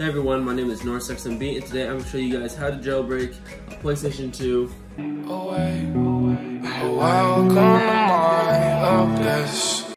Hey everyone, my name is NorseXMB, and today I'm going to show you guys how to jailbreak a PlayStation 2. Welcome to my abyss.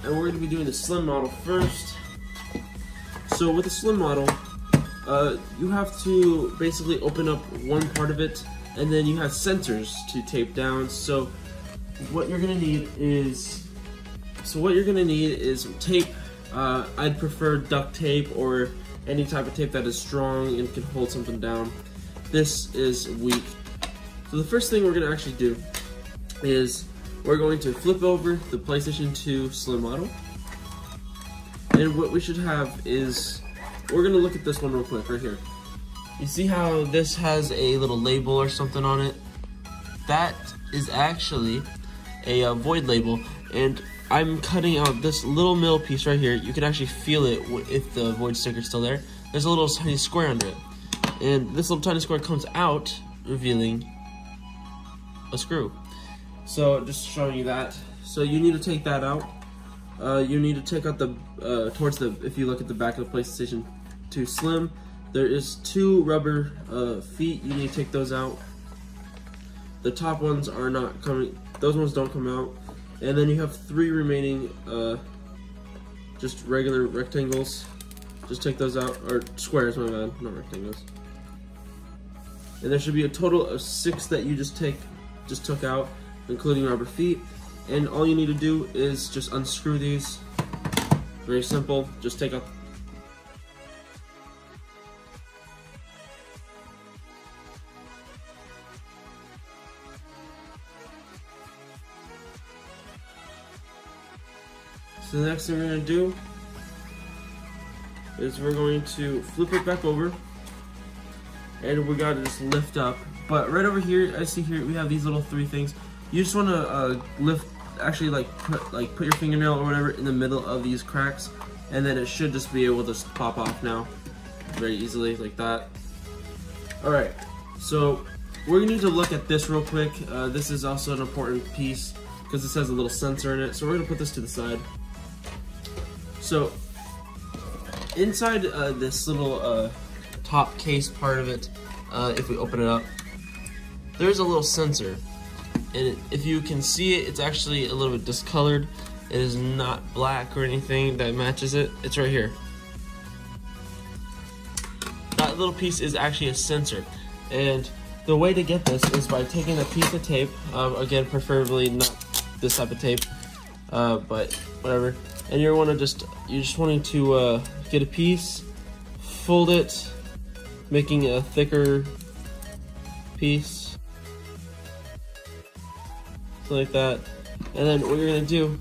And we're going to be doing the Slim model first. So with the Slim model, you have to basically open up one part of it, and then you have sensors to tape down. So what you're going to need is tape. I'd prefer duct tape or any type of tape that is strong and can hold something down. This is weak. So the first thing we're going to actually do is we're going to flip over the PlayStation 2 Slim model. And what we should have is, we're going to look at this one real quick right here. You see how this has a little label or something on it? That is actually a void label, and I'm cutting out this little middle piece right here. You can actually feel it if the void sticker is still there. There's a little tiny square under it, and this little tiny square comes out, revealing a screw. So just showing you that. So you need to take that out. You need to take out the if you look at the back of the PlayStation 2 Slim, there is two rubber feet. You need to take those out. The top ones are not coming. Those ones don't come out. And then you have three remaining just regular rectangles. Just take those out, or squares, my bad, not rectangles. And there should be a total of 6 that you just took out, including rubber feet. And all you need to do is just unscrew these. Very simple. Just take out. So the next thing we're going to do is we're going to flip it back over, and we got to just lift up. But right over here, I see here we have these little 3 things. You just want to lift, actually put your fingernail or whatever in the middle of these cracks, and then it should just be able to just pop off now very easily, like that. Alright, so we're going to need to look at this real quick. This is also an important piece because this has a little sensor in it, so we're going to put this to the side. So inside this little top case part of it, if we open it up, there's a little sensor. And if you can see it, it's actually a little bit discolored. It is not black or anything that matches it. It's right here. That little piece is actually a sensor. And the way to get this is by taking a piece of tape, again, preferably not this type of tape, but whatever. And you're just wanting to get a piece, fold it, making a thicker piece. Like that, and then what you're going to do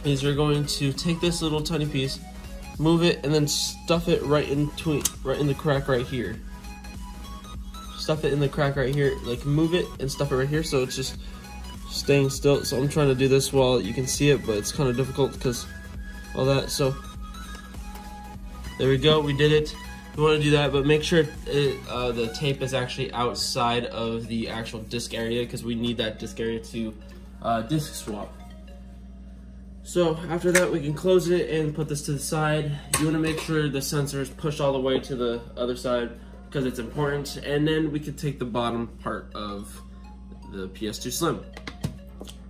is you're going to take this little tiny piece, move it, and then stuff it right in the crack right here. Stuff it in the crack right here, like move it and stuff it right here, so it's just staying still. So I'm trying to do this while you can see it, but it's kind of difficult because all that. So there we go, we did it. You want to do that, but make sure the tape is actually outside of the actual disc area, because we need that disc area to disc swap. So after that, we can close it and put this to the side. You want to make sure the sensor is pushed all the way to the other side because it's important. And then we can take the bottom part of the PS2 Slim.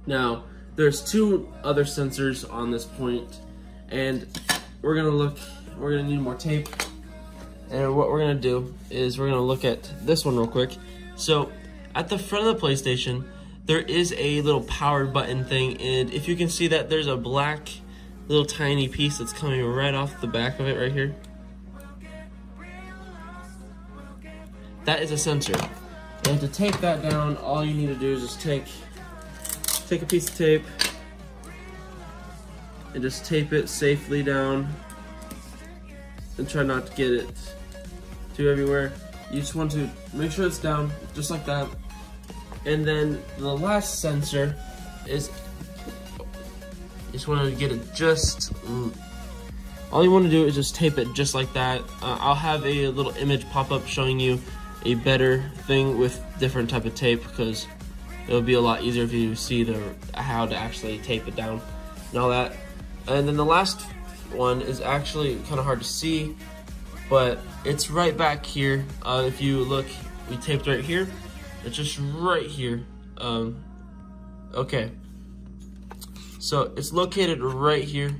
Now, there's 2 other sensors on this point, and we're gonna look we're gonna need more tape. And what we're gonna do is we're gonna look at this one real quick. So at the front of the PlayStation, there is a little power button thing, and if you can see that, there's a black little tiny piece that's coming right off the back of it right here. That is a sensor. And to tape that down, all you need to do is just take a piece of tape and just tape it safely down, and try not to get it too everywhere. You just want to make sure it's down, just like that. And then the last sensor is, you just want to get it just, all you want to do is just tape it just like that. I'll have a little image pop up showing you a better thing with different type of tape, because it'll be a lot easier if you see how to actually tape it down and all that. And then the last one is actually kind of hard to see, but it's right back here. If you look, we taped right here. It's just right here. Okay. So it's located right here.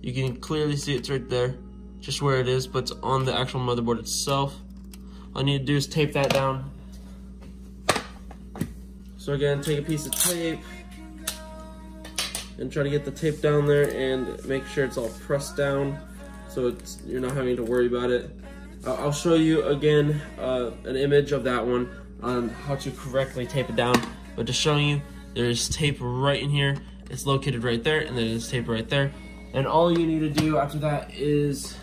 You can clearly see it's right there, just where it is, but it's on the actual motherboard itself. All you need to do is tape that down. So again, take a piece of tape and try to get the tape down there and make sure it's all pressed down, so you're not having to worry about it. I'll show you again an image of that one on how to correctly tape it down, but just showing you, there's tape right in here. It's located right there, and then there's tape right there. And all you need to do after that is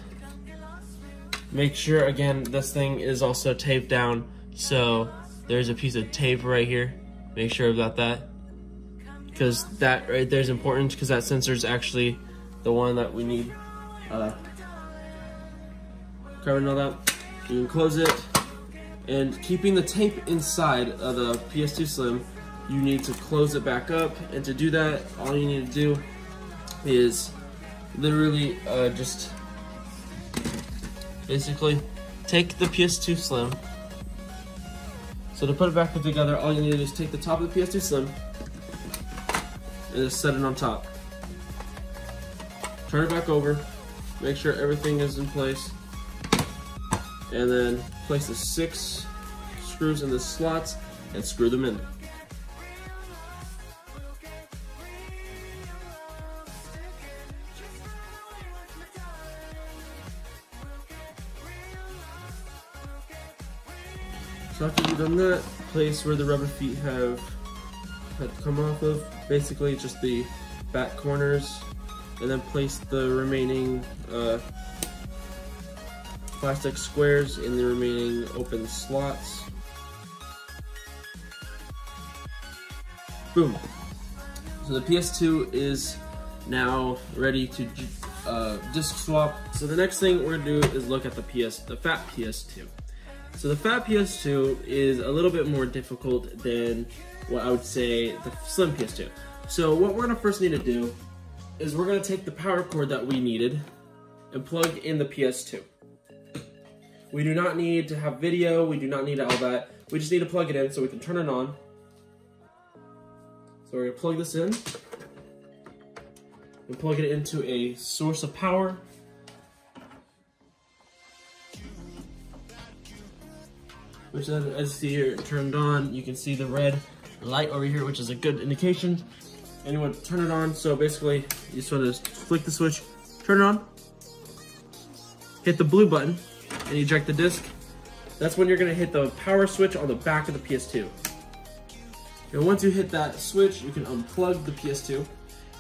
make sure, again, this thing is also taped down. So there's a piece of tape right here. Make sure about that, because that right there is important, because that sensor is actually the one that we need. Covering all that, you can close it, and keeping the tape inside of the PS2 Slim, you need to close it back up. And to do that, all you need to do is literally just basically take the PS2 Slim. So to put it back together, all you need to do is take the top of the PS2 Slim and just set it on top. Turn it back over, make sure everything is in place, and then place the 6 screws in the slots and screw them in. So after you've done that, place where the rubber feet had come off of, basically just the back corners, and then place the remaining plastic squares in the remaining open slots. Boom. So the PS2 is now ready to disc swap. So the next thing we're gonna do is look at the fat PS2. So the fat PS2 is a little bit more difficult than what I would say the slim PS2. So what we're gonna first need to do is we're gonna take the power cord that we needed and plug in the PS2. We do not need to have video, we do not need all that. We just need to plug it in so we can turn it on. So we're gonna plug this in and plug it into a source of power. Which then, as you see here, it turned on. You can see the red light over here, which is a good indication. And you want to turn it on. So basically, you just want to flick the switch, turn it on, hit the blue button, and eject the disc. That's when you're going to hit the power switch on the back of the PS2. And once you hit that switch, you can unplug the PS2,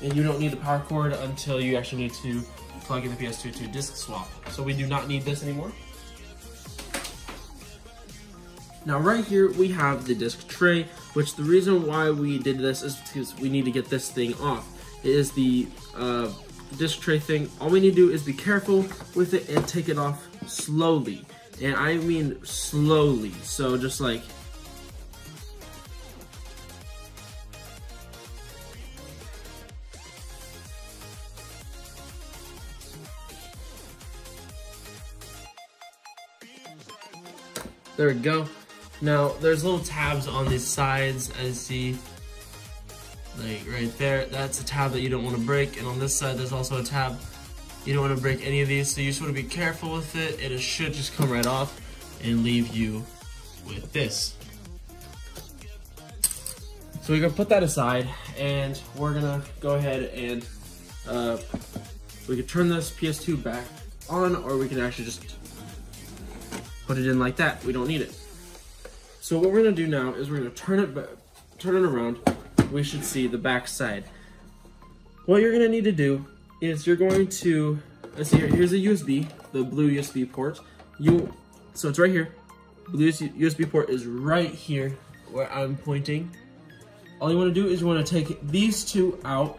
and you don't need the power cord until you actually need to plug in the PS2 to disc swap. So we do not need this anymore. Now right here we have the disc tray, which the reason why we did this is because we need to get this thing off. It is the disc tray thing. All we need to do is be careful with it and take it off slowly. And I mean slowly, so just like, there we go. Now, there's little tabs on these sides, as you see, like right there. That's a tab that you don't want to break. And on this side, there's also a tab You don't want to break any of these, so you just want to be careful with it, and it should just come right off and leave you with this. So we're gonna put that aside, and we're gonna go ahead and we can turn this PS2 back on, or we can actually just put it in like that. We don't need it. So what we're gonna do now is we're gonna turn it around. We should see the back side. What you're gonna need to do is you're going to, let's see here, here's a USB, the blue USB port. So it's right here. Blue USB port is right here where I'm pointing. All you want to do is you want to take these two out.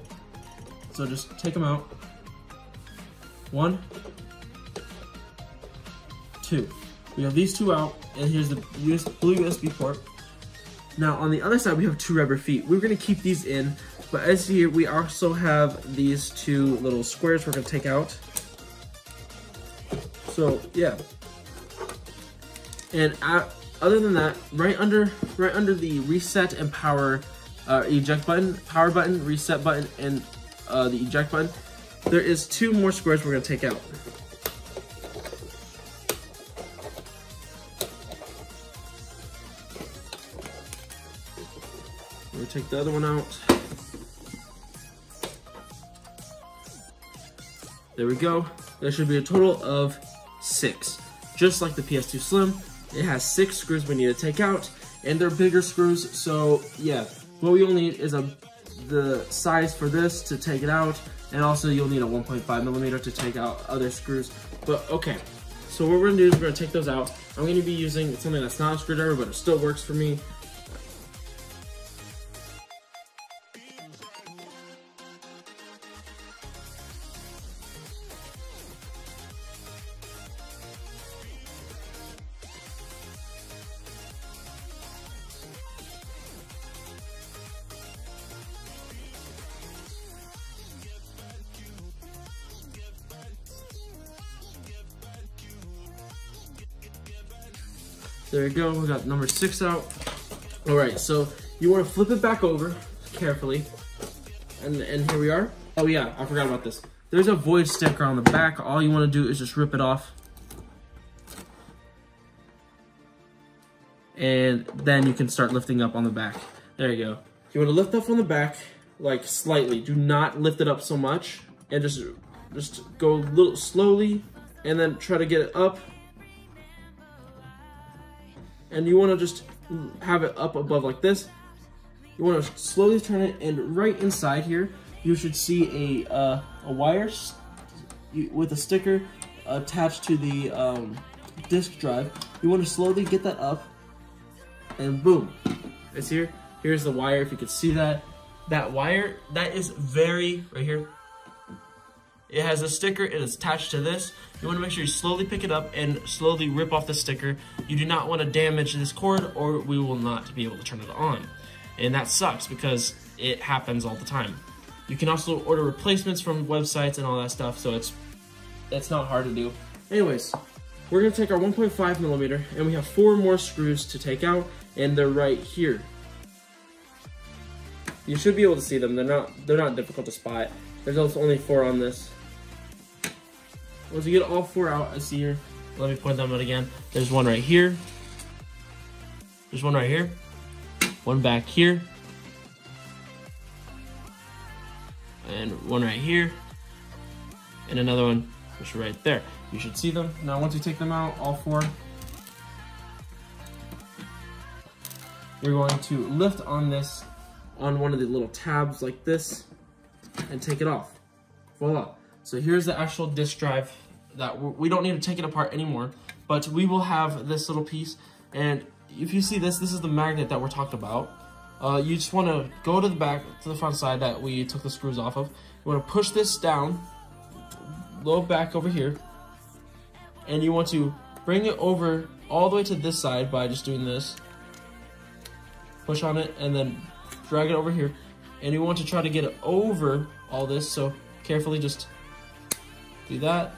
So just take them out. 1, 2. We have these two out, and here's the blue USB port. Now on the other side we have 2 rubber feet. We're going to keep these in, but as here we also have these 2 little squares we're going to take out. So yeah. And other than that, right under the reset and power eject button, power button, reset button, and the eject button, there is 2 more squares we're going to take out. We're going to take the other one out. There we go. There should be a total of 6. Just like the PS2 Slim, it has 6 screws we need to take out, and they're bigger screws, so yeah. What we'll need is the size for this to take it out, and also you'll need a 1.5mm to take out other screws. But okay, so what we're gonna do is we're gonna take those out. I'm gonna be using something that's not a screwdriver, but it still works for me. There we go, we got number 6 out. All right, so you wanna flip it back over carefully. And here we are. Oh yeah, I forgot about this. There's a void sticker on the back. All you wanna do is just rip it off. And then you can start lifting up on the back. There you go. You wanna lift up on the back, like slightly. Do not lift it up so much. And just go a little slowly, and then try to get it up. And you want to just have it up above like this. You want to slowly turn it, and right inside here you should see a wire with a sticker attached to the disk drive. You want to slowly get that up, and boom, it's here. Here's the wire. If you can see that wire, that is right here. It has a sticker, and it's attached to this. You want to make sure you slowly pick it up and slowly rip off the sticker. You do not want to damage this cord, or we will not be able to turn it on. And that sucks because it happens all the time. You can also order replacements from websites and all that stuff, so it's not hard to do. Anyways, we're going to take our 1.5mm, and we have 4 more screws to take out, and they're right here. You should be able to see them. They're not difficult to spot. There's also only 4 on this. Once you get all 4 out, I see here. Let me point them out again. There's one right here. There's one right here. One back here. And one right here. And another one just right there. You should see them. Now once you take them out, all 4, you're going to lift on this, on one of the little tabs like this, and take it off. Voila. So here's the actual disk drive that we don't need to take it apart anymore, but we will have this little piece. And if you see this is the magnet that we're talking about. You just want to go to the back, to the front side that we took the screws off of. You want to push this down, low back over here, and you want to bring it over all the way to this side by just doing this. Push on it and then drag it over here. And you want to try to get it over all this, so carefully just do that,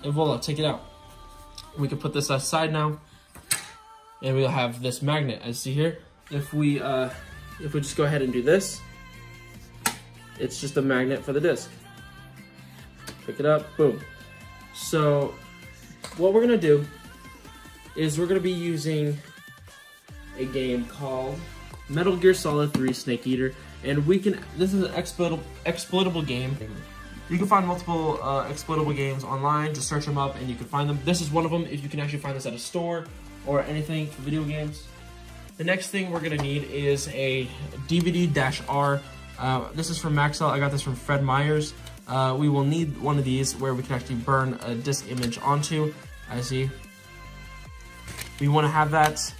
and voila, take it out. We can put this aside now, and we'll have this magnet. As you see here, if we just go ahead and do this, it's just a magnet for the disc. Pick it up, boom. So what we're gonna do is we're gonna be using a game called Metal Gear Solid 3 Snake Eater, and this is an exploitable game. You can find multiple exploitable games online. Just search them up and you can find them. This is one of them, if you can actually find this at a store or anything for video games. The next thing we're gonna need is a DVD-R. This is from Maxell. I got this from Fred Meyers. We will need one of these where we can actually burn a disk image onto. I see. We want to have that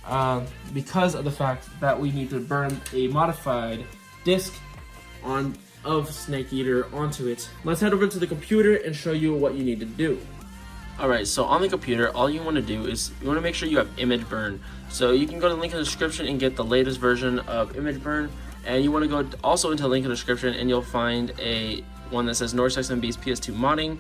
because of the fact that we need to burn a modified disk of Snake Eater onto it. Let's head over to the computer and show you what you need to do. Alright, so on the computer, all you want to do is you want to make sure you have image burn. So you can go to the link in the description and get the latest version of image burn. And you want to go also into the link in the description and you'll find one that says NorseXMB's PS2 modding.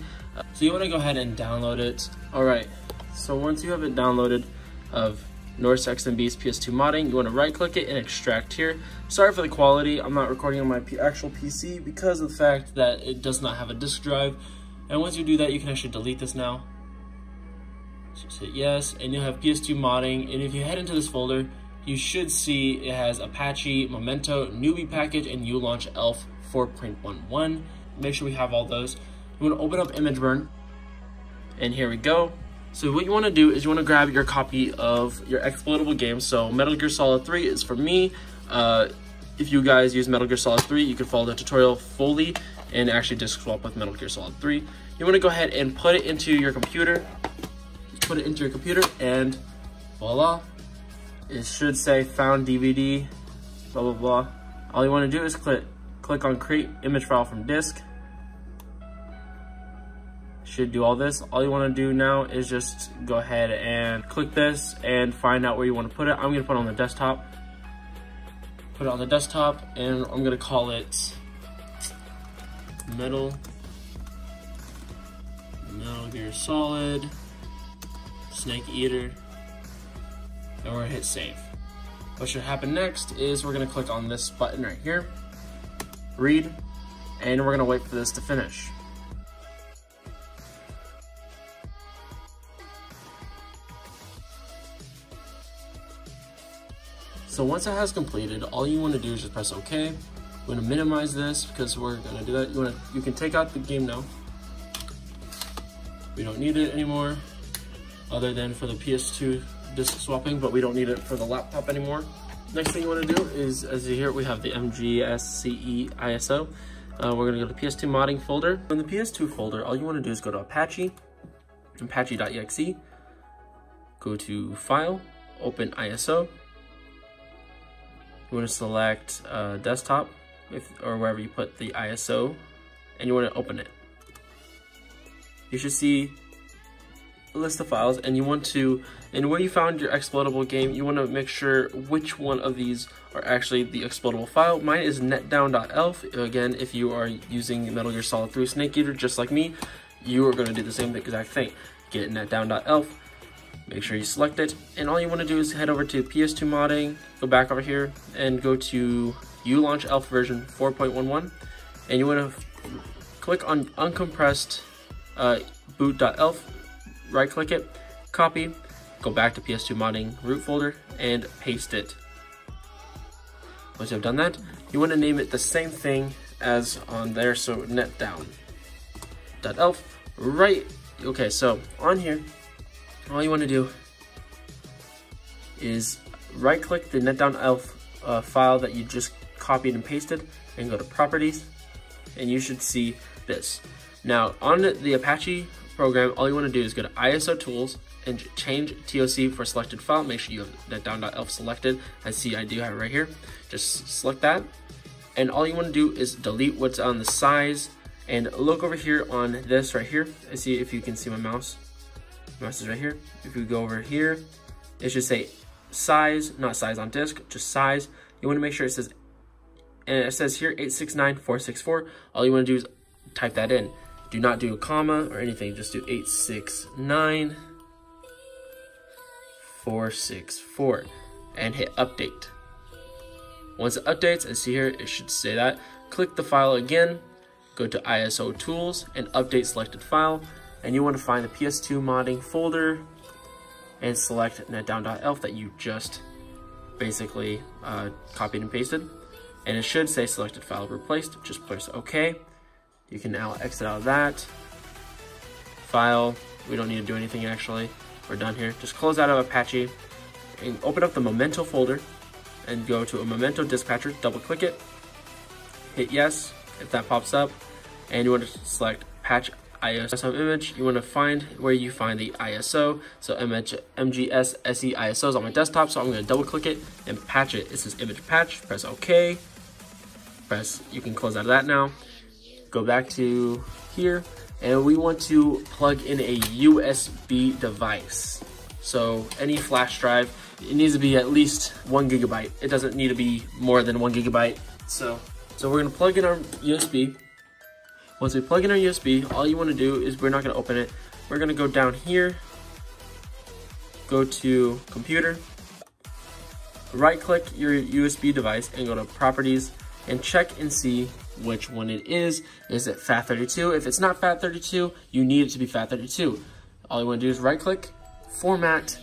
So you want to go ahead and download it. Alright, so once you have it downloaded of NorseXMB's PS2 modding, you want to right click it and extract here. Sorry for the quality, I'm not recording on my actual PC because of the fact that it does not have a disk drive. And once you do that, you can actually delete this now. Just hit yes, and you'll have PS2 modding. And if you head into this folder, you should see it has Apache, Memento, Newbie Package, and Ulaunch ELF 4.11. Make sure we have all those. You want to open up image burn, and here we go. So what you want to do is you want to grab your copy of your exploitable game. So Metal Gear Solid 3 is for me. If you guys use Metal Gear Solid 3, you can follow the tutorial fully and actually disk swap with Metal Gear Solid 3. You want to go ahead and put it into your computer. Put it into your computer and voila. It should say found DVD, blah, blah, blah. All you want to do is click on create image file from disk. Should do all this. All you want to do now is just go ahead and click this and find out where you want to put it. I'm going to put it on the desktop. Put it on the desktop and I'm going to call it Metal Gear Solid Snake Eater, and we're going to hit save. What should happen next is we're going to click on this button right here, read, and we're going to wait for this to finish. So once it has completed, all you want to do is just press OK. We're going to minimize this because we're going to do that. You can take out the game now. We don't need it anymore, other than for the PS2 disk swapping, but we don't need it for the laptop anymore. Next thing you want to do is, as you hear, we have the MGSCE ISO. We're going to go to the PS2 modding folder. In the PS2 folder, all you want to do is go to Apache, apache.exe, go to File, open ISO. You want to select desktop or wherever you put the ISO, and you want to open it. You should see a list of files, and you want to, and where you found your exploitable game, you want to make sure which one of these are actually the exploitable file. Mine is netdown.elf. Again, if you are using Metal Gear Solid 3 Snake Eater just like me, you are going to do the same exact thing. Get netdown.elf. Make sure you select it, and all you want to do is head over to PS2 modding, go back over here, and go to Ulaunch ELF version 4.11, and you want to click on uncompressed boot.elf, right click it, copy, go back to PS2 modding root folder, and paste it. Once you have done that, you want to name it the same thing as on there, so netdown.elf, right, okay, so on here, all you want to do is right click the netdown.elf file that you just copied and pasted and go to properties, and you should see this. Now on the Apache program, all you want to do is go to ISO tools and change TOC for selected file. Make sure you have netdown.elf selected. I see I do have it right here. Just select that, and all you want to do is delete what's on the size, and look over here on this right here. I see if you can see my mouse. Mouse is right here. If you go over here, it should say size, not size on disk, just size. You want to make sure it says, and it says here 869.464. All you want to do is type that in. Do not do a comma or anything, just do 869.464 and hit update. Once it updates, as see here, it should say that. Click the file again, go to ISO tools and update selected file, and you want to find the PS2 modding folder and select netdown.elf that you just basically copied and pasted, and it should say selected file replaced. Just press OK. You can now exit out of that file. We don't need to do anything actually. We're done here. Just close out of Apache and open up the Memento folder and go to a Memento dispatcher, double click it, hit yes if that pops up, and you want to select patch ISO image. You want to find where you find the ISO. So MGS SE ISO is on my desktop, so I'm going to double click it and patch it. It says image patch. Press OK. You can close out of that now. Go back to here, and we want to plug in a USB device. So any flash drive, it needs to be at least 1 gigabyte. It doesn't need to be more than 1 gigabyte. So we're going to plug in our USB. Once we plug in our USB, all you want to do is, we're not going to open it. We're going to go down here, go to computer, right click your USB device and go to properties and check and see which one it is. Is it FAT32? If it's not FAT32, you need it to be FAT32. All you want to do is right click, format,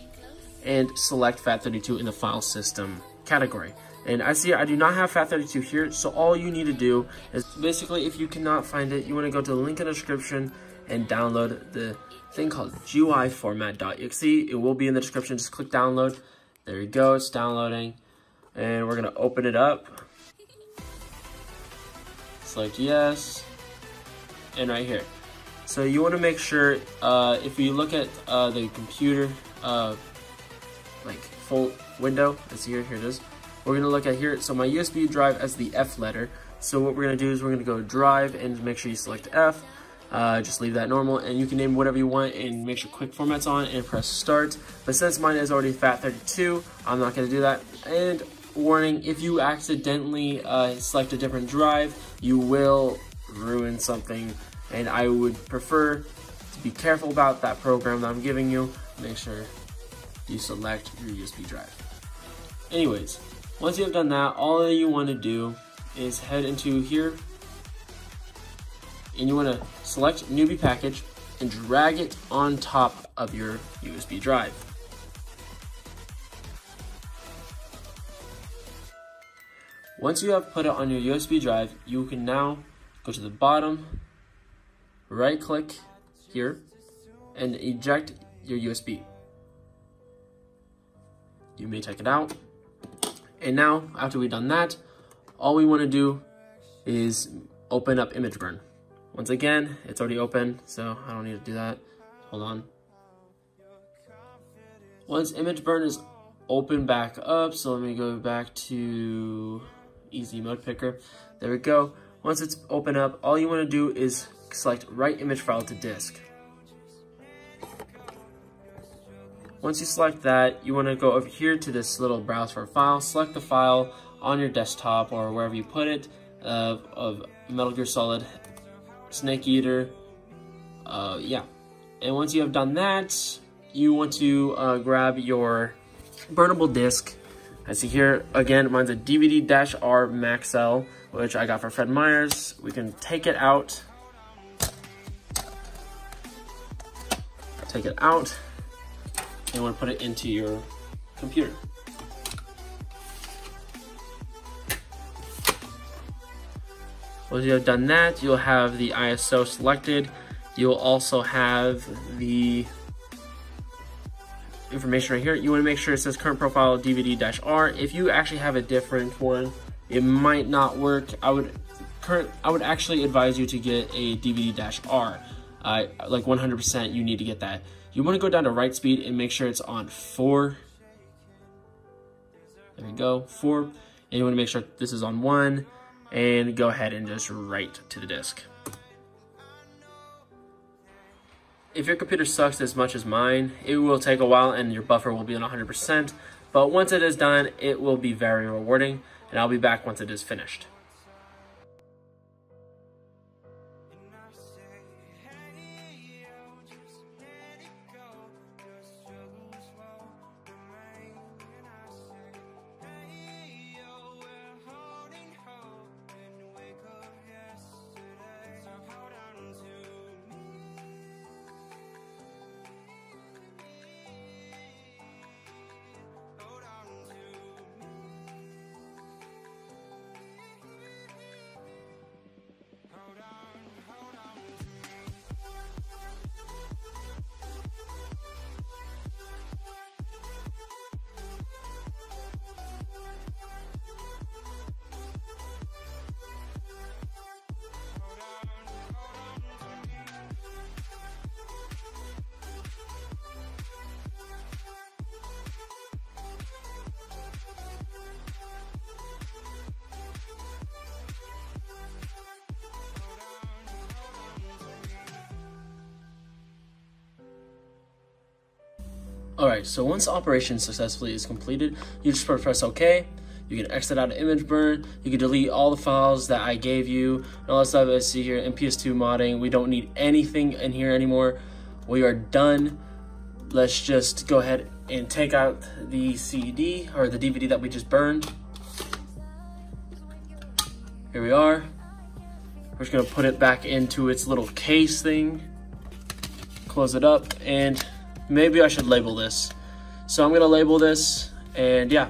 and select FAT32 in the file system category. And I see I do not have FAT32 here, so all you need to do is basically, if you cannot find it, you want to go to the link in the description and download the thing called GUI format.exe. It will be in the description. Just click download. There you go, it's downloading. And we're going to open it up. Select yes. And right here. So you want to make sure, if you look at the computer, like full window, let's see here it is. We're going to look at here, so my USB drive as the F letter. So what we're going to do is we're going to go drive and make sure you select F. Just leave that normal, and you can name whatever you want and make sure quick format's on and press start. But since mine is already FAT32, I'm not going to do that. And warning, if you accidentally select a different drive, you will ruin something, and I would prefer to be careful about that program that I'm giving you. Make sure you select your USB drive. Anyways, once you have done that, all you want to do is head into here, and you want to select newbie package and drag it on top of your USB drive. Once you have put it on your USB drive, you can now go to the bottom, right click here, and eject your USB. You may take it out. And now, after we've done that, all we want to do is open up ImageBurn. Once again, it's already open, so I don't need to do that. Hold on. Once ImageBurn is open back up, so let me go back to Easy Mode Picker. There we go. Once it's open up, all you want to do is select Write Image File to Disk. Once you select that, you want to go over here to this little browse for a file. Select the file on your desktop or wherever you put it of Metal Gear Solid Snake Eater. Yeah. And once you have done that, you want to grab your burnable disk. I see here, again, mine's a DVD-R Maxell, which I got from Fred Meyers. We can take it out. Take it out. And you want to put it into your computer. Once you have done that, you'll have the ISO selected. You'll also have the information right here. You want to make sure it says current profile DVD-R. If you actually have a different one, it might not work. I would actually advise you to get a DVD-R. Like 100%, you need to get that. You want to go down to write speed and make sure it's on 4. There we go, 4. And you want to make sure this is on 1, and go ahead and just write to the disk. If your computer sucks as much as mine, it will take a while and your buffer will be on 100%, but once it is done, it will be very rewarding, and I'll be back once it is finished. Alright, so once the operation successfully is completed, you just press OK. You can exit out of image burn. You can delete all the files that I gave you and all that stuff. I see here in PS2 modding, we don't need anything in here anymore. We are done. Let's just go ahead and take out the CD or the DVD that we just burned. Here we are. We're just gonna put it back into its little case thing. Close it up, and maybe I should label this. So I'm gonna label this, and yeah.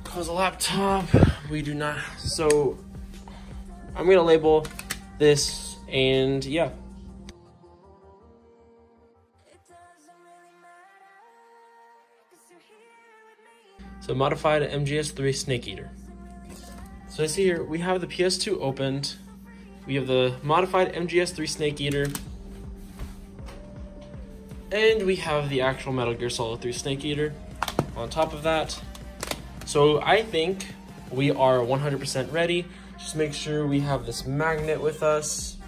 Close the laptop. We do not. So I'm gonna label this, and yeah. So modified MGS3 Snake Eater. So I see here we have the PS2 opened. We have the modified MGS3 Snake Eater. And we have the actual Metal Gear Solid 3 Snake Eater on top of that. So I think we are 100% ready. Just make sure we have this magnet with us.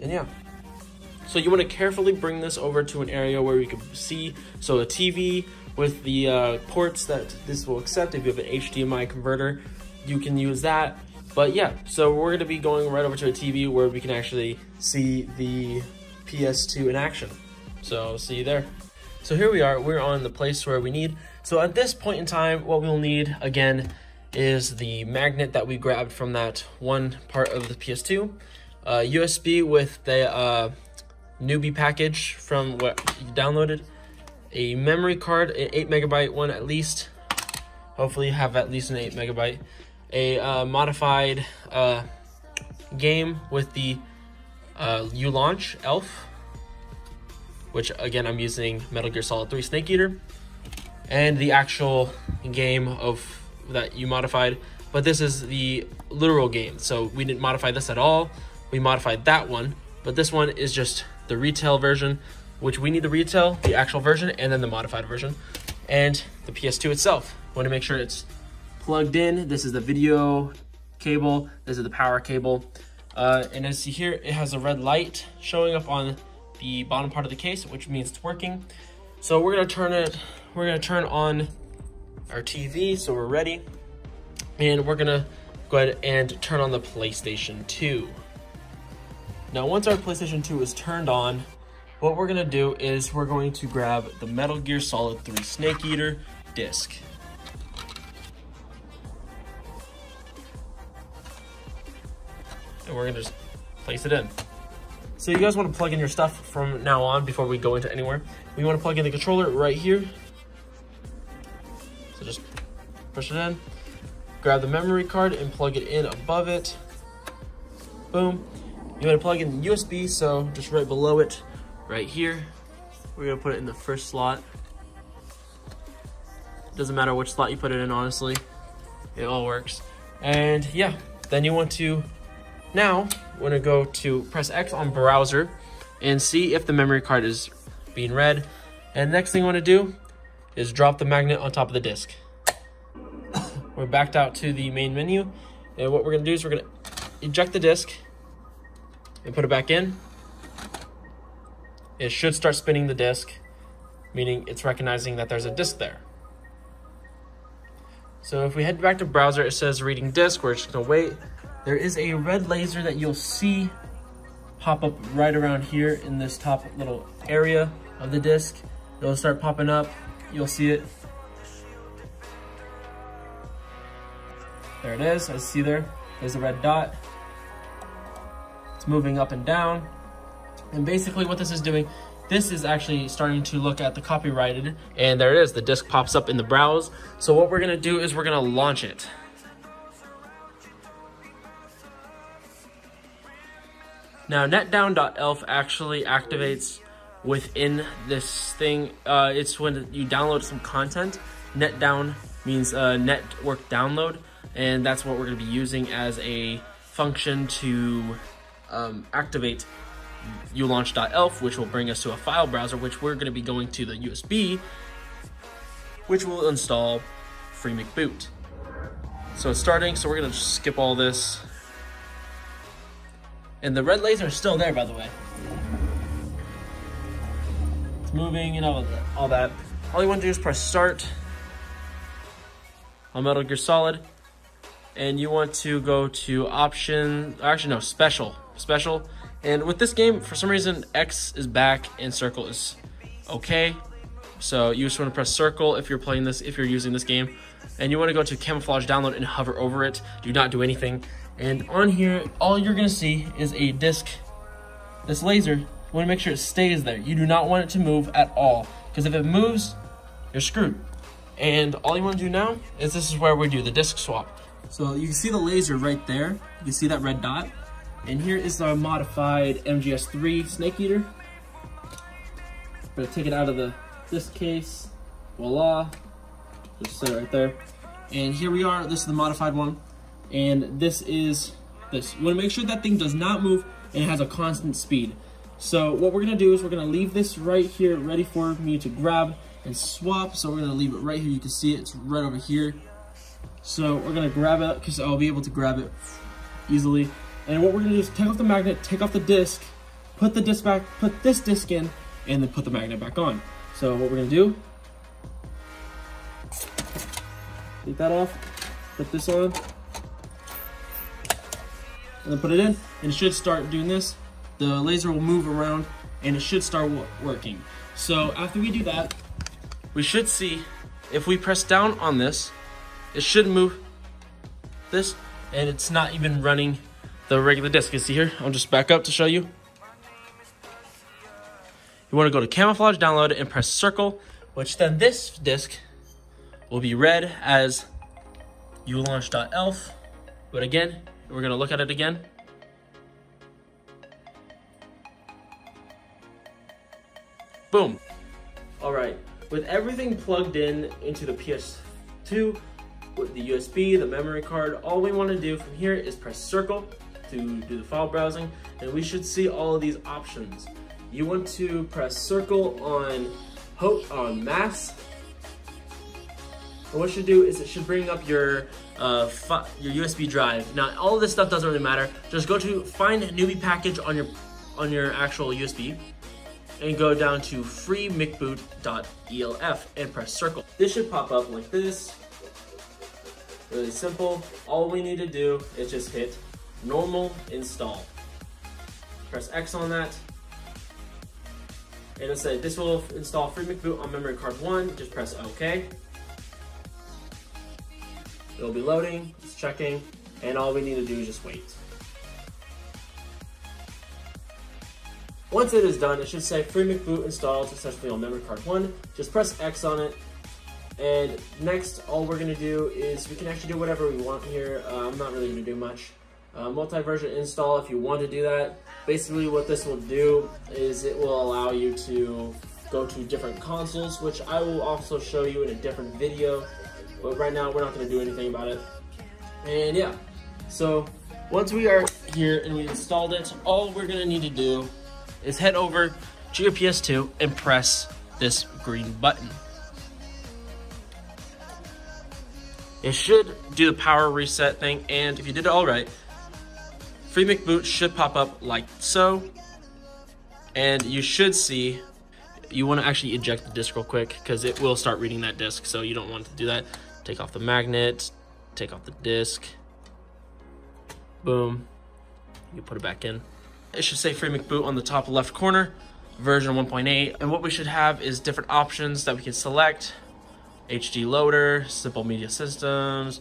And yeah. So you want to carefully bring this over to an area where we can see. So a TV with the ports that this will accept. If you have an HDMI converter, you can use that. But yeah, so we're going to be going right over to a TV where we can actually see the PS2 in action. So see you there. So here we are, we're on the place where we need. So at this point in time, what we'll need again is the magnet that we grabbed from that one part of the PS2, USB with the newbie package from what you downloaded, a memory card, an 8 megabyte one at least. Hopefully you have at least an 8 megabyte. A modified game with the U-Launch ELF, which again I'm using Metal Gear Solid 3 Snake Eater, and the actual game of that you modified, but this is the literal game, so we didn't modify this at all. We modified that one, but this one is just the retail version, which we need the retail, the actual version, and then the modified version, and the PS2 itself. Want to make sure it's plugged in. This is the video cable, this is the power cable, and as you see here, it has a red light showing up on the bottom part of the case, which means it's working. So we're gonna turn on our TV, so we're ready, and we're gonna go ahead and turn on the PlayStation 2. Now once our PlayStation 2 is turned on, what we're gonna do is we're going to grab the Metal Gear Solid 3 Snake Eater disc. And we're gonna just place it in. So you guys want to plug in your stuff from now on before we go into anywhere. We want to plug in the controller right here. So just push it in. Grab the memory card and plug it in above it. Boom. You want to plug in the USB, so just right below it, right here. We're going to put it in the first slot. Doesn't matter which slot you put it in, honestly. It all works. And yeah, then you want to now want to go to press X on browser and see if the memory card is being read. And next thing you want to do is drop the magnet on top of the disc. We're backed out to the main menu, and what we're going to do is we're going to eject the disc and put it back in. It should start spinning the disc, meaning it's recognizing that there's a disc there. So if we head back to browser, it says reading disc. We're just going to wait. There is a red laser that you'll see pop up right around here in this top little area of the disc. It'll start popping up. You'll see it. There it is. I see there. There's a red dot. It's moving up and down. And basically what this is doing, this is actually starting to look at the copyrighted. And there it is. The disc pops up in the browse. So what we're going to do is we're going to launch it. Now, netdown.elf actually activates within this thing. It's when you download some content. Netdown means network download, and that's what we're going to be using as a function to activate ulaunch.elf, which will bring us to a file browser, which we're going to be going to the USB, which will install FreeMcBoot. So it's starting, so we're going to just skip all this. And the red laser is still there, by the way. it's moving, you know, all that. All you want to do is press start on Metal Gear Solid, and you want to go to option, actually no, special. And with this game, for some reason, X is back and circle is okay. So you just want to press circle if you're playing this, if you're using this game, and you want to go to camouflage download and hover over it. Do not do anything. And on here, all you're gonna see is a disc. This laser, you want to make sure it stays there. You do not want it to move at all, because if it moves, you're screwed. And all you want to do now is, this is where we do the disc swap. So you can see the laser right there. You can see that red dot. And here is our modified MGS3 Snake Eater. I'm gonna take it out of the disc case. Voila. Just set it right there. And here we are. This is the modified one. And this is this. You want to make sure that thing does not move and it has a constant speed. So what we're gonna do is we're gonna leave this right here ready for me to grab and swap. So we're gonna leave it right here. You can see it, it's right over here. So we're gonna grab it because I'll be able to grab it easily. And what we're gonna do is take off the magnet, take off the disc, put the disc back, put this disc in, and then put the magnet back on. So what we're gonna do, take that off, put this on, and then put it in, and it should start doing this. The laser will move around and it should start working. So after we do that, we should see, if we press down on this, it should move this, and it's not even running the regular disc. You see here, I'll just back up to show you. You want to go to camouflage download and press circle, which then this disc will be read as ulaunch.elf. But again, we're gonna look at it again. Boom. All right, with everything plugged in into the PS2, with the USB, the memory card, all we want to do from here is press circle to do the file browsing, and we should see all of these options. You want to press circle on mass, and what it should do is it should bring up your USB drive. Now all of this stuff doesn't really matter. Just go to find newbie package on your actual USB, and go down to freemcboot.elf and press circle. This should pop up like this. Really simple. All we need to do is just hit normal install. Press X on that. And it'll say this will install FreeMcBoot on memory card 1. Just press OK. It'll be loading, it's checking, and all we need to do is just wait. Once it is done, it should say FreeMcBoot installed successfully on memory card 1. Just press X on it. And next, all we're gonna do is we can actually do whatever we want here. I'm not really gonna do much. Multi-version install, if you want to do that. Basically what this will do is it will allow you to go to different consoles, which I will also show you in a different video. But right now, we're not gonna do anything about it. And yeah, so once we are here and we installed it, all we're gonna need to do is head over to your PS2 and press this green button. It should do the power reset thing, and if you did it all right, FreeMcBoot should pop up like so, and you should see, you want to actually eject the disk real quick because it will start reading that disk, so you don't want to do that. Take off the magnet, take off the disk, boom, you put it back in. It should say FreeMcBoot on the top left corner, version 1.8, and what we should have is different options that we can select. HD loader, simple media systems,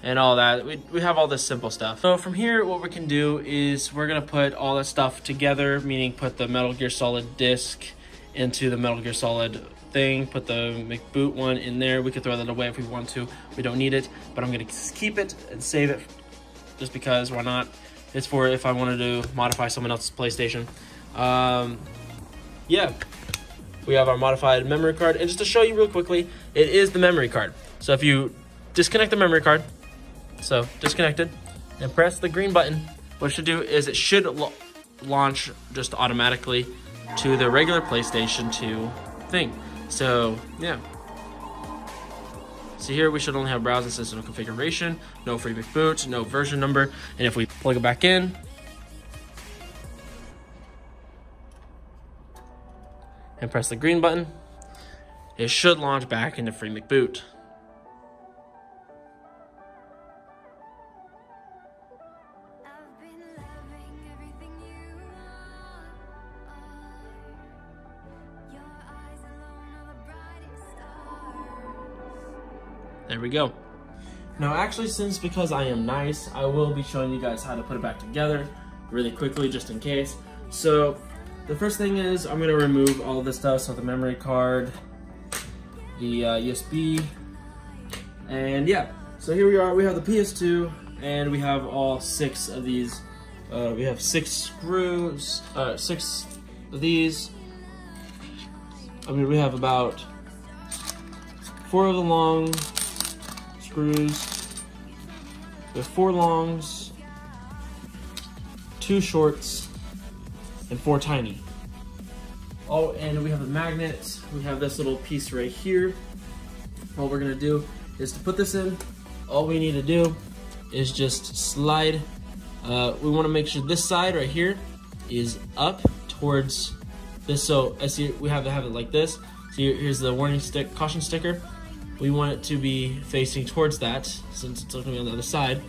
and all that. We have all this simple stuff. So from here, what we can do is we're gonna put all that stuff together, meaning put the Metal Gear Solid disc into the Metal Gear Solid thing, put the McBoot one in there. We could throw that away if we want to. We don't need it, but I'm gonna keep it and save it just because, why not? It's for if I wanted to modify someone else's PlayStation. Yeah. We have our modified memory card, and just to show you real quickly, it is the memory card. So if you disconnect the memory card, so disconnected, and press the green button, what it should do is it should launch just automatically to the regular PlayStation 2 thing. So yeah. So here we should only have browsing system configuration, no FreeMcBoot, no version number, and if we plug it back in, and press the green button, it should launch back into Free McBoot. There we go. Now actually, because I am nice, I will be showing you guys how to put it back together really quickly, just in case. So the first thing is I'm gonna remove all of this stuff, so the memory card, the USB, and yeah. So here we are, we have the PS2, and we have all 6 of these. We have 6 screws, 6 of these. I mean, we have about 4 of the long screws. We have 4 longs, 2 shorts, and 4 tiny. Oh, and we have the magnet. We have this little piece right here. What we're gonna do is to put this in, all we need to do is just slide. We wanna make sure this side right here is up towards this. So as we have to have it like this. So here's the warning caution sticker. We want it to be facing towards that, since it's looking on the other side.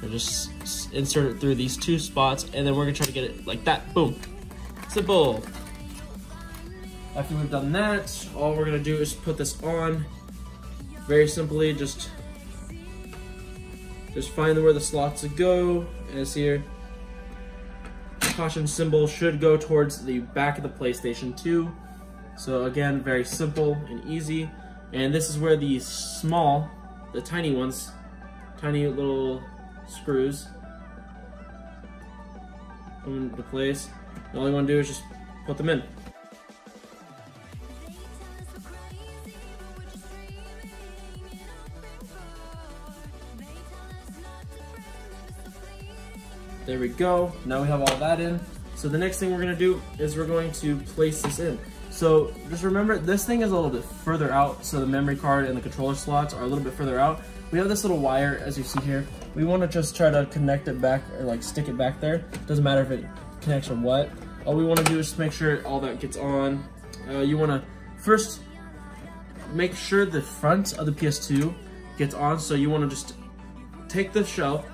We'll just insert it through these 2 spots, and then we're gonna try to get it like that. Boom. Simple. After we've done that, all we're gonna do is put this on. Very simply, just find where the slots go. As here, the caution symbol should go towards the back of the PlayStation 2. So again, very simple and easy. And this is where the tiny ones, tiny little screws come into place. And all you want to do is just put them in. There we go. Now we have all that in. So the next thing we're going to do is we're going to place this in. So just remember, this thing is a little bit further out, so the memory card and the controller slots are a little bit further out. We have this little wire, as you see here. We want to just try to connect it back, or like stick it back there. Doesn't matter if it connects or what. All we want to do is just make sure all that gets on. You want to first make sure the front of the PS2 gets on. So you want to just take the shelf,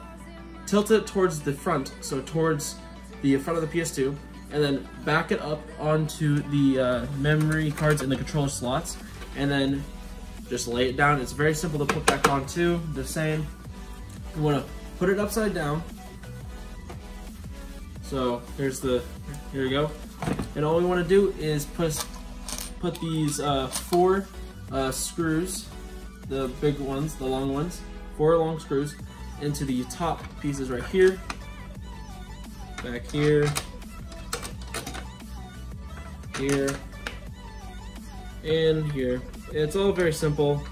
tilt it towards the front, so towards the front of the PS2, and then back it up onto the memory cards and the controller slots, and then just lay it down. It's very simple to put back on too, the same. You wanna put it upside down. So here we go. And all we wanna do is put these 4 screws, the big ones, the long ones, 4 long screws, into the top pieces right here, back here, here, and here. It's all very simple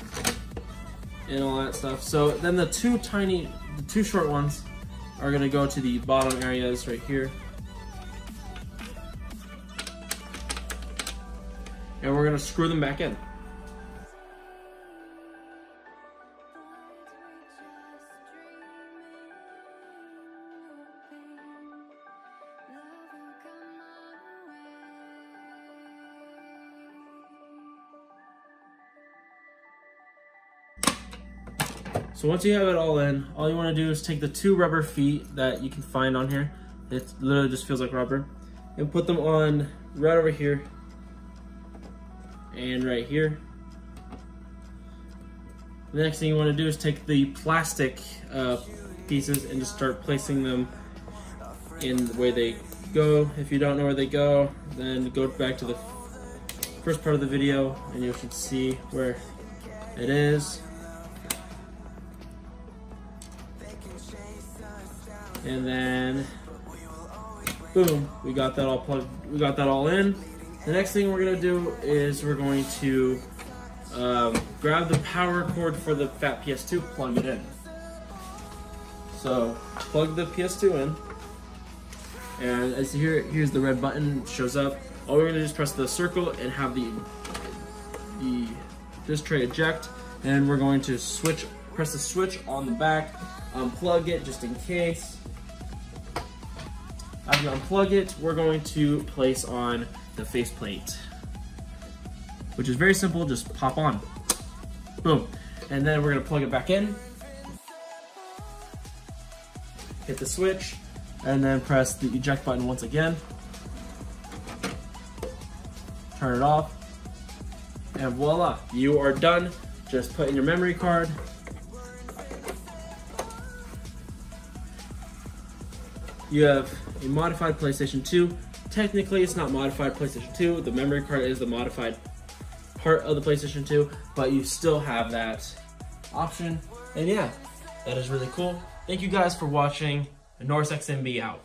and all that stuff. So then the 2 short ones are gonna go to the bottom areas right here. And we're gonna screw them back in. So once you have it all in, all you want to do is take the 2 rubber feet that you can find on here. It literally just feels like rubber. And put them on right over here and right here. The next thing you want to do is take the plastic pieces and just start placing them in the way they go. If you don't know where they go, then go back to the first part of the video and you should see where it is. And then, boom, we got that all plugged, we got that all in. The next thing we're gonna do is we're going to grab the power cord for the Fat PS2, plug it in. So, plug the PS2 in, and as you hear, here's the red button shows up. All we're gonna do is press the circle and have this tray eject, and we're going to press the switch on the back, unplug it just in case. After you unplug it, we're going to place on the faceplate. which is very simple. Just pop on, boom, and then we're gonna plug it back in. Hit the switch, and then press the eject button once again. Turn it off, and voila, you are done. Just put in your memory card. You have a modified PlayStation 2. Technically, it's not modified PlayStation 2. The memory card is the modified part of the PlayStation 2, but you still have that option. And yeah, that is really cool. Thank you guys for watching. NorseXMB out.